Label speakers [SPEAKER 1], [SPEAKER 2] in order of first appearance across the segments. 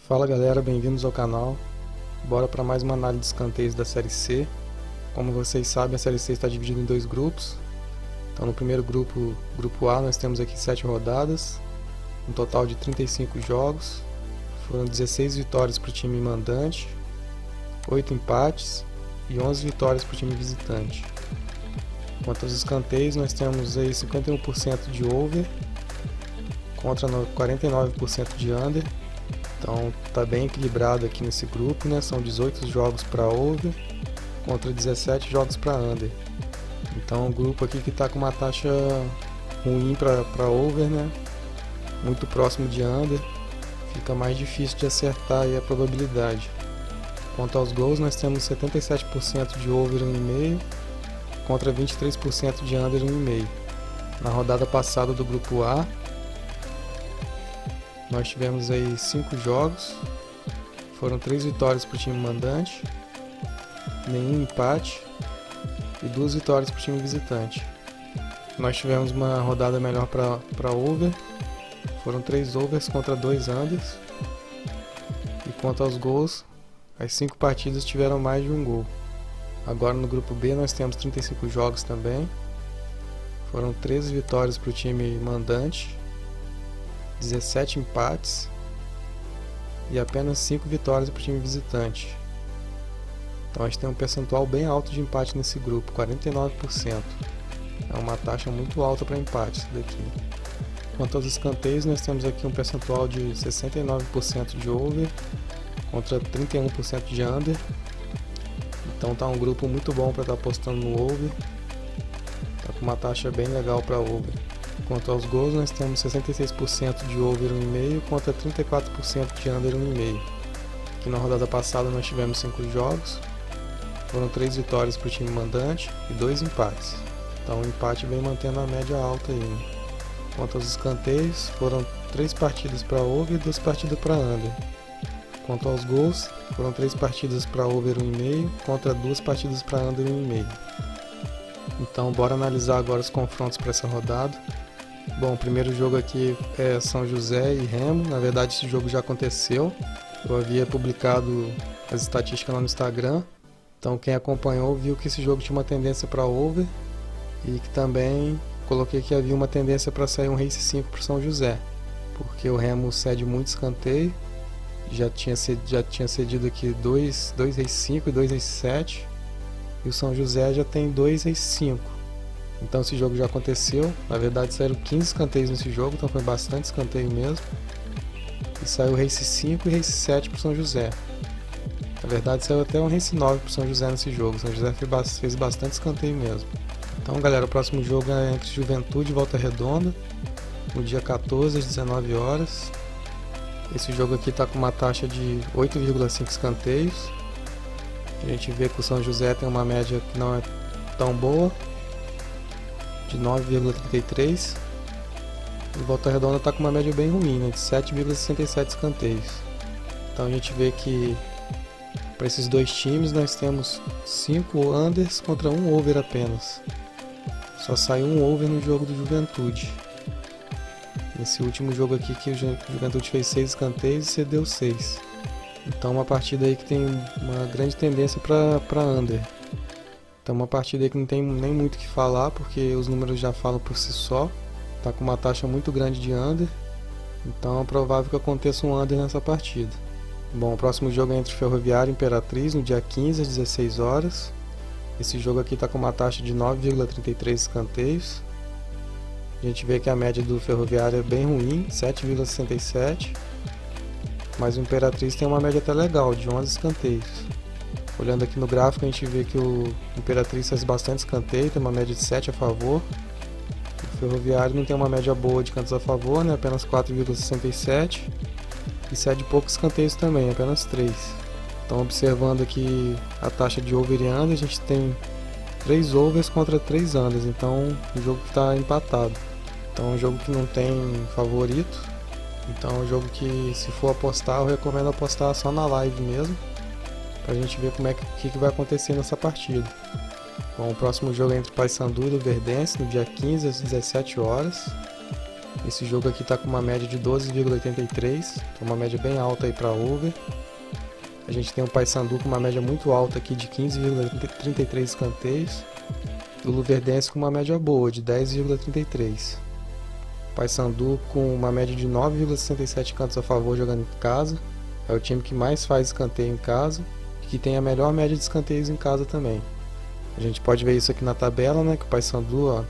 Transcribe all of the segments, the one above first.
[SPEAKER 1] Fala galera, bem-vindos ao canal. Bora para mais uma análise de escanteios da Série C. Como vocês sabem, a Série C está dividida em dois grupos. Então no primeiro grupo, grupo A, nós temos aqui 7 rodadas, um total de 35 jogos. Foram 16 vitórias para o time mandante, 8 empates e 11 vitórias para o time visitante. Quanto aos escanteios, nós temos aí 51% de over contra 49% de under. Então tá bem equilibrado aqui nesse grupo, né? São 18 jogos para over contra 17 jogos para under. Então um grupo aqui que está com uma taxa ruim para over, né? Muito próximo de under, fica mais difícil de acertar aí a probabilidade. Quanto aos gols, nós temos 77% de over 1,5 contra 23% de under 1,5. Na rodada passada do grupo A, nós tivemos aí 5 jogos, foram 3 vitórias para o time mandante, nenhum empate e 2 vitórias para o time visitante. Nós tivemos uma rodada melhor para over, foram 3 overs contra 2 unders. E quanto aos gols, as 5 partidas tiveram mais de um gol. Agora no grupo B nós temos 35 jogos também, foram 13 vitórias para o time mandante, 17 empates e apenas 5 vitórias para o time visitante. Então a gente tem um percentual bem alto de empate nesse grupo, 49%. É uma taxa muito alta para empate isso daqui. Quanto aos escanteios, nós temos aqui um percentual de 69% de over contra 31% de under. Então tá um grupo muito bom para estar apostando no over. Tá com uma taxa bem legal para over. Quanto aos gols, nós temos 66% de over 1,5 contra 34% de under 1,5. Aqui na rodada passada nós tivemos 5 jogos, foram 3 vitórias para o time mandante e 2 empates. Então o empate vem mantendo a média alta aí, né? Quanto aos escanteios, foram 3 partidas para over e 2 partidas para under. Quanto aos gols, foram 3 partidas para over 1,5 contra 2 partidas para under 1,5. Então bora analisar agora os confrontos para essa rodada. Bom, o primeiro jogo aqui é São José e Remo. Na verdade esse jogo já aconteceu. Eu havia publicado as estatísticas lá no Instagram. Então quem acompanhou viu que esse jogo tinha uma tendência para over. E que também coloquei que havia uma tendência para sair um Race 5 para São José. Porque o Remo cede muito escanteio. Já tinha cedido aqui 2 Race 5 e 2 Race 7. E o São José já tem 2 Race 5. Então esse jogo já aconteceu, na verdade saíram 15 escanteios nesse jogo, então foi bastante escanteio mesmo. E saiu Race 5 e Race 7 para o São José. Na verdade saiu até um Race 9 para o São José nesse jogo, o São José fez bastante escanteio mesmo. Então galera, o próximo jogo é entre Juventude e Volta Redonda, no dia 14 às 19 horas. Esse jogo aqui está com uma taxa de 8,5 escanteios. A gente vê que o São José tem uma média que não é tão boa, de 9,33, e Volta Redonda está com uma média bem ruim, né, de 7,67 escanteios. Então a gente vê que para esses dois times nós temos 5 unders contra 1 over apenas. Só saiu um over no jogo do Juventude. Nesse último jogo aqui que o Juventude fez 6 escanteios e cedeu 6. Então uma partida aí que tem uma grande tendência para under. Então uma partida aí que não tem nem muito o que falar, porque os números já falam por si só. Tá com uma taxa muito grande de under, então é provável que aconteça um under nessa partida. Bom, o próximo jogo é entre Ferroviária e Imperatriz, no dia 15 às 16 horas. Esse jogo aqui tá com uma taxa de 9,33 escanteios. A gente vê que a média do Ferroviária é bem ruim, 7,67. Mas o Imperatriz tem uma média até legal, de 11 escanteios. Olhando aqui no gráfico, a gente vê que o Imperatriz faz bastante escanteio, tem uma média de 7 a favor. O Ferroviário não tem uma média boa de cantos a favor, né? Apenas 4,67. E cede poucos escanteios também, apenas 3. Então, observando aqui a taxa de over e under, a gente tem 3 overs contra 3 unders. Então, o jogo está empatado. Então, é um jogo que não tem favorito. Então, é um jogo que, se for apostar, eu recomendo apostar só na live mesmo, pra gente ver como que vai acontecer nessa partida. Bom, o próximo jogo é entre Paysandu e Luverdense, no dia 15 às 17 horas. Esse jogo aqui está com uma média de 12,83, uma média bem alta aí para over. A gente tem o Paysandu com uma média muito alta aqui de 15,33 escanteios. E o Luverdense com uma média boa de 10,33. Paysandu com uma média de 9,67 cantos a favor jogando em casa. É o time que mais faz escanteio em casa e que tem a melhor média de escanteios em casa também. A gente pode ver isso aqui na tabela, né? Que o Paysandu, ó,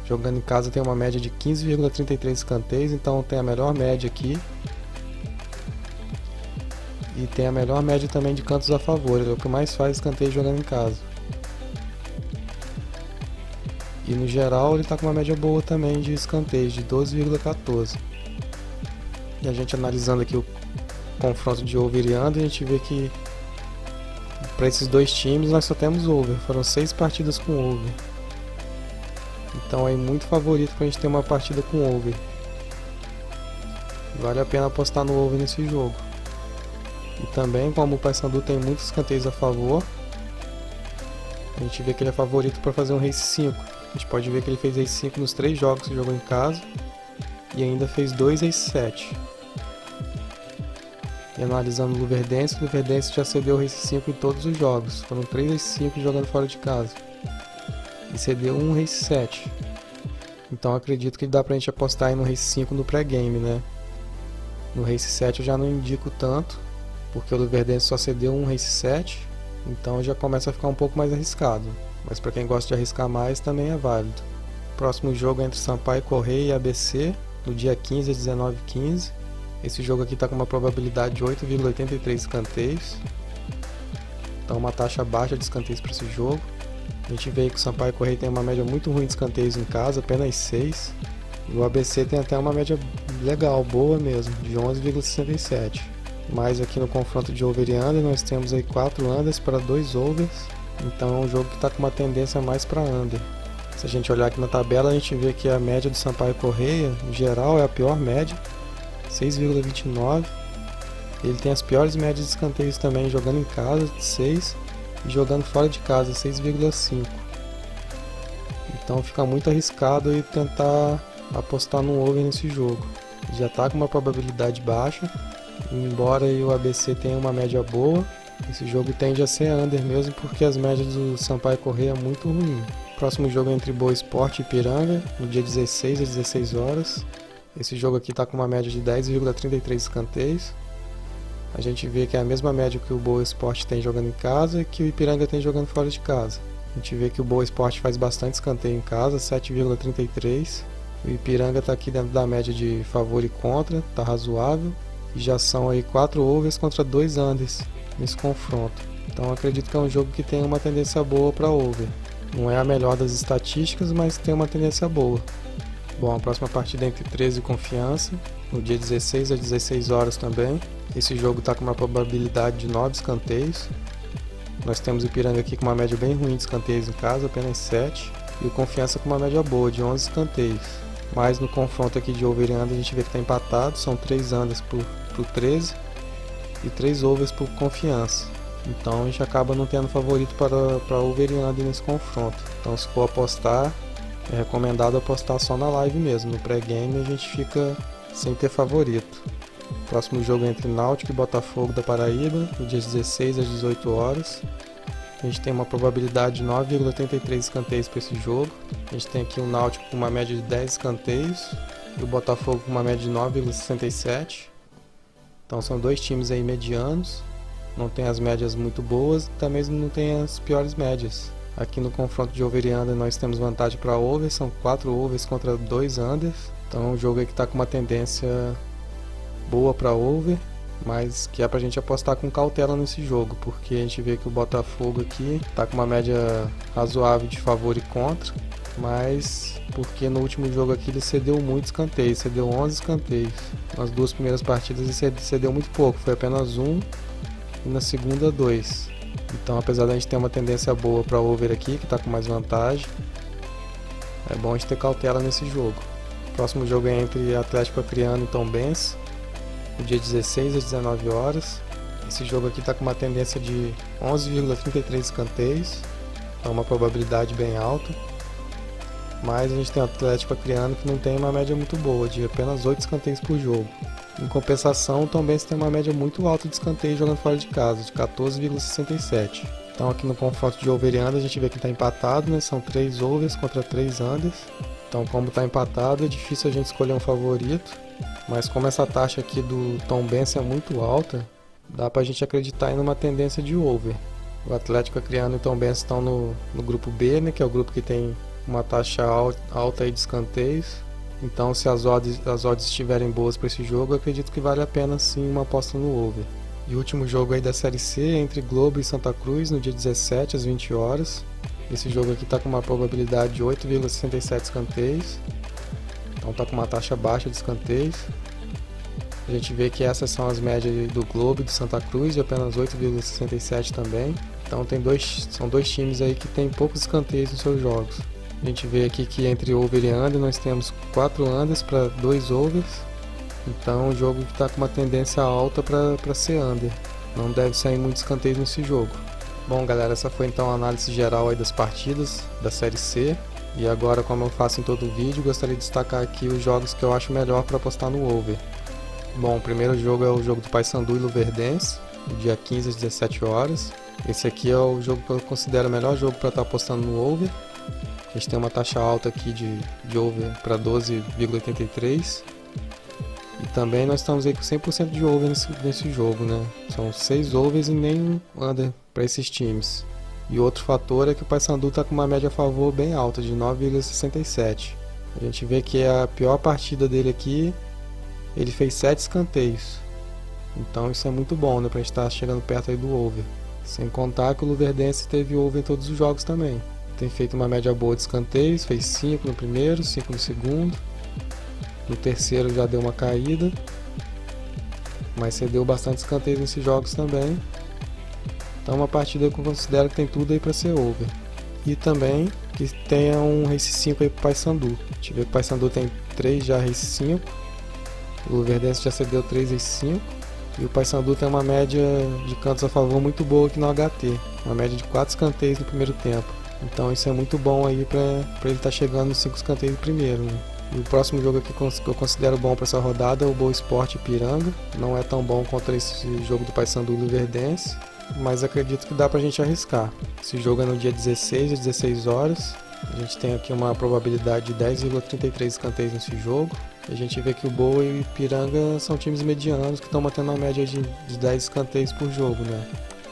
[SPEAKER 1] jogando em casa tem uma média de 15,33 escanteios, então tem a melhor média aqui. E tem a melhor média também de cantos a favor, ele é o que mais faz escanteio jogando em casa. E no geral ele está com uma média boa também de escanteios, de 12,14. E a gente analisando aqui o confronto de over e under, a gente vê que para esses dois times nós só temos over, foram 6 partidas com over. Então é muito favorito para a gente ter uma partida com over. Vale a pena apostar no over nesse jogo. E também, como o Paysandu tem muitos escanteios a favor, a gente vê que ele é favorito para fazer um race 5. A gente pode ver que ele fez race 5 nos 3 jogos que jogou em casa e ainda fez 2 race 7. E analisando o Luverdense já cedeu o race 5 em todos os jogos. Foram 3 race 5 jogando fora de casa. E cedeu um race 7. Então acredito que dá pra gente apostar aí no race 5 no pré-game, né? No race 7 eu já não indico tanto, porque o Luverdense só cedeu um race 7, então já começa a ficar um pouco mais arriscado. Mas para quem gosta de arriscar mais também é válido. Próximo jogo é entre Sampaio Corrêa e ABC, no dia 15 às 19h15. Esse jogo aqui está com uma probabilidade de 8,83 escanteios. Então uma taxa baixa de escanteios para esse jogo. A gente vê que o Sampaio Corrêa tem uma média muito ruim de escanteios em casa, apenas 6. E o ABC tem até uma média legal, boa mesmo, de 11,67. Mas aqui no confronto de over e under nós temos aí 4 unders para 2 overs. Então é um jogo que está com uma tendência mais para under. Se a gente olhar aqui na tabela, a gente vê que a média do Sampaio Corrêa, em geral, é a pior média, 6,29. Ele tem as piores médias de escanteios também, jogando em casa, 6, e jogando fora de casa, 6,5. Então fica muito arriscado aí tentar apostar no over nesse jogo. Já está com uma probabilidade baixa, embora o ABC tenha uma média boa. Esse jogo tende a ser under mesmo, porque as médias do Sampaio Corrêa é muito ruim. Próximo jogo é entre Boa Esporte e Ipiranga, no dia 16 às 16 horas. Esse jogo aqui está com uma média de 10,33 escanteios. A gente vê que é a mesma média que o Boa Esporte tem jogando em casa e que o Ipiranga tem jogando fora de casa. A gente vê que o Boa Esporte faz bastante escanteio em casa, 7,33. O Ipiranga está aqui dentro da média de favor e contra, está razoável. E já são aí 4 overs contra 2 unders nesse confronto. Então acredito que é um jogo que tem uma tendência boa para over. Não é a melhor das estatísticas, mas tem uma tendência boa. Bom, a próxima partida é entre 13 e Confiança, no dia 16 às 16 horas também. Esse jogo está com uma probabilidade de 9 escanteios. Nós temos o Ipiranga aqui com uma média bem ruim de escanteios em casa, apenas 7. E o Confiança com uma média boa, de 11 escanteios. Mas no confronto aqui de over e under a gente vê que está empatado, são 3 unders por 13 e 3 overs por Confiança. Então a gente acaba não tendo favorito para over e under nesse confronto. Então se for apostar, é recomendado apostar só na live mesmo. No pré-game a gente fica sem ter favorito. Próximo jogo é entre Náutico e Botafogo da Paraíba, no dia 16 às 18 horas. A gente tem uma probabilidade de 9,83 escanteios para esse jogo. A gente tem aqui o Náutico com uma média de 10 escanteios e o Botafogo com uma média de 9,67. Então são dois times aí medianos, não tem as médias muito boas, também não tem as piores médias. Aqui no confronto de over e under nós temos vantagem para over, são 4 overs contra 2 unders. Então é um jogo aí que está com uma tendência boa para over, mas que é pra gente apostar com cautela nesse jogo, porque a gente vê que o Botafogo aqui tá com uma média razoável de favor e contra, mas porque no último jogo aqui ele cedeu muito escanteio, cedeu 11 escanteios. Nas 2 primeiras partidas ele cedeu muito pouco, foi apenas 1 e na segunda 2. Então apesar da gente ter uma tendência boa para over aqui, que tá com mais vantagem, é bom a gente ter cautela nesse jogo. O próximo jogo é entre Atlético Acreano e Tombense, no dia 16 às 19 horas. Esse jogo aqui está com uma tendência de 11,33 escanteios, é uma probabilidade bem alta. Mas a gente tem o Atlético Acreano que não tem uma média muito boa, de apenas 8 escanteios por jogo. Em compensação, o Tombense tem uma média muito alta de escanteio jogando fora de casa, de 14,67. Então aqui no confronto de over e under a gente vê que está empatado, né? São 3 overs contra 3 unders. Então como está empatado é difícil a gente escolher um favorito. Mas como essa taxa aqui do Tombense é muito alta, dá pra gente acreditar em uma tendência de over. O Atlético Acreano e o Tombense estão no grupo B, né? Que é o grupo que tem uma taxa alta aí de escanteios. Então se as odds estiverem boas para esse jogo, eu acredito que vale a pena sim uma aposta no over. E o último jogo aí da Série C é entre Globo e Santa Cruz no dia 17 às 20 horas. Esse jogo aqui está com uma probabilidade de 8,67 escanteios. Então está com uma taxa baixa de escanteios. A gente vê que essas são as médias do Globo e do Santa Cruz, de apenas 8,67 também. Então são dois times aí que tem poucos escanteios nos seus jogos. A gente vê aqui que entre over e under nós temos 4 unders para 2 overs. Então o jogo está com uma tendência alta para ser under. Não deve sair muitos escanteios nesse jogo. Bom galera, essa foi então a análise geral aí das partidas da Série C. E agora, como eu faço em todo vídeo, gostaria de destacar aqui os jogos que eu acho melhor para apostar no over. Bom, o primeiro jogo é o jogo do Paysandu e Luverdense, no dia 15 às 17 horas. Esse aqui é o jogo que eu considero o melhor jogo para estar apostando no over. A gente tem uma taxa alta aqui de over para 12,83. E também nós estamos aí com 100% de over nesse jogo, né? São 6 overs e nenhum under para esses times. E outro fator é que o Paysandu está com uma média a favor bem alta, de 9,67. A gente vê que a pior partida dele aqui, ele fez 7 escanteios. Então isso é muito bom, né? Pra gente estar chegando perto aí do over. Sem contar que o Luverdense teve over em todos os jogos também. Tem feito uma média boa de escanteios, fez 5 no primeiro, 5 no segundo. No terceiro já deu uma caída, mas cedeu bastante escanteios nesses jogos também. Então uma partida que eu considero que tem tudo aí para ser over. E também que tenha um race 5 aí pro Paysandu. A gente vê que o Paysandu tem 3 já race 5. O Luverdense já cedeu 3 race 5. E o Paysandu tem uma média de cantos a favor muito boa aqui no HT. Uma média de 4 escanteios no primeiro tempo. Então isso é muito bom aí para ele estar chegando nos 5 escanteios primeiro, né? E o próximo jogo aqui que eu considero bom para essa rodada é o Boa Esporte Ipiranga. Não é tão bom contra esse jogo do Paysandu e Luverdense, mas acredito que dá pra gente arriscar. Esse jogo é no dia 16 às 16 horas. A gente tem aqui uma probabilidade de 10,33 escanteios nesse jogo. A gente vê que o Boa e o Ipiranga são times medianos que estão mantendo uma média de 10 escanteios por jogo, né?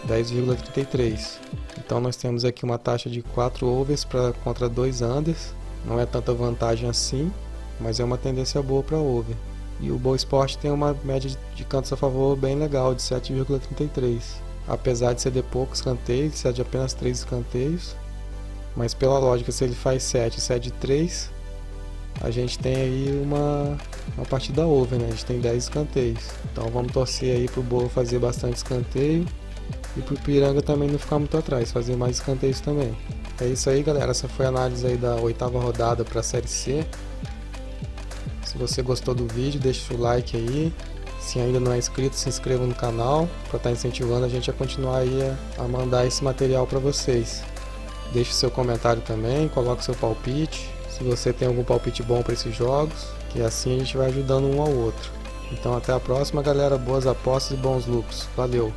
[SPEAKER 1] 10,33. Então nós temos aqui uma taxa de 4 overs contra 2 unders. Não é tanta vantagem assim, mas é uma tendência boa para over. E o Boa Esporte tem uma média de cantos a favor bem legal, de 7,33. Apesar de ceder poucos escanteios, cede apenas 3 escanteios. Mas pela lógica, se ele faz 7 e cede 3, a gente tem aí uma partida over, né? A gente tem 10 escanteios. Então vamos torcer aí pro Boa fazer bastante escanteio. E pro Ipiranga também não ficar muito atrás, fazer mais escanteios também. É isso aí galera, essa foi a análise aí da 8ª rodada para a Série C. Se você gostou do vídeo, deixa o like aí. Se ainda não é inscrito, se inscreva no canal para estar incentivando a gente a continuar aí a mandar esse material para vocês. Deixe seu comentário também, coloque seu palpite. Se você tem algum palpite bom para esses jogos, que assim a gente vai ajudando um ao outro. Então até a próxima galera, boas apostas e bons lucros. Valeu!